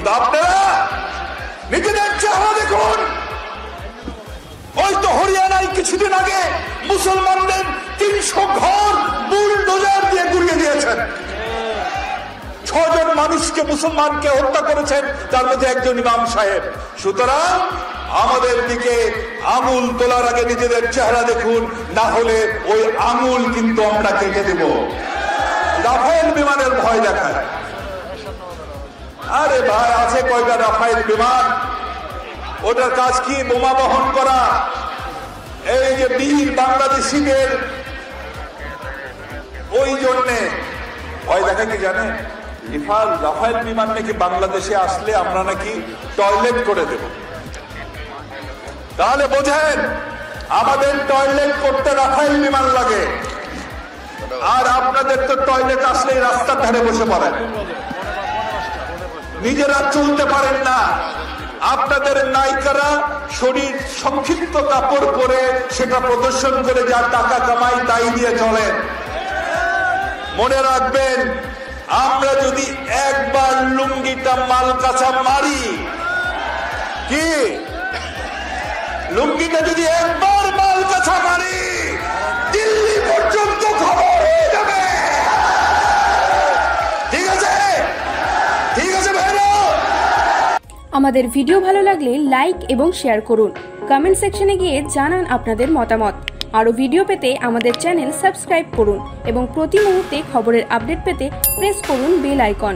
কিন্তু আপনারা নিজেদের চেহারা দেখুন। ওই তো হরিয়ানায় কিছুদিন আগে মুসলমানদের 300 ঘর বুলডোজার দিয়ে গুড়িয়ে দিয়েছেন। 6 জন মানুষকে মুসলমানকে হত্যা করেছেন, তার মধ্যে একজন ইমাম সাহেব। সুতরাং আমাদের দিকে আঙুল তোলার আগে নিজেদের চেহারা দেখুন, না হলে ওই আঙুল কিন্তু আমরা কেটে দেব। রাফায়েল বিমানের ভয় দেখায়। আরে ভাই, আছে কয়টা রাফায়েল বিমান? ওটার কাজ কি? বোমা বহন করা। এই যে বীর বাংলাদেশিদের ওই জন্যে ভয় দেখা কি জানেন? রাফায়েল বিমান নাকি বাংলাদেশে আসলে আমরা নাকি টয়লেট করে দেব। তাহলে বোঝেন, আমাদের টয়লেট করতে রাফায়েল বিমান লাগে, আর আপনাদের তো টয়লেট আসলেই রাস্তার ধারে বসে পড়েন, নিজেরা চলতে পারেন না। আপনাদের নায়িকারা শরীর সংক্ষিপ্ত কাপড় পরে সেটা প্রদর্শন করে যা টাকা কামাই তাই দিয়ে চলেন। মনে রাখবেন, আমরা যদি একবার লুঙ্গিটা মাল কাছা মারি, কি লুঙ্গিটা যদি একবার মাল কাছা মারি, দিল্লি পর্যন্ত খবর হয়ে যাবে। ঠিক আছে, ঠিক আছে ভাইরা। আমাদের ভিডিও ভালো লাগলে লাইক এবং শেয়ার করুন। কমেন্ট সেকশনে গিয়ে জানান আপনাদের মতামত। আরও ভিডিও পেতে আমাদের চ্যানেল সাবস্ক্রাইব করুন এবং প্রতি মুহূর্তে খবরের আপডেট পেতে প্রেস করুন বেল আইকন।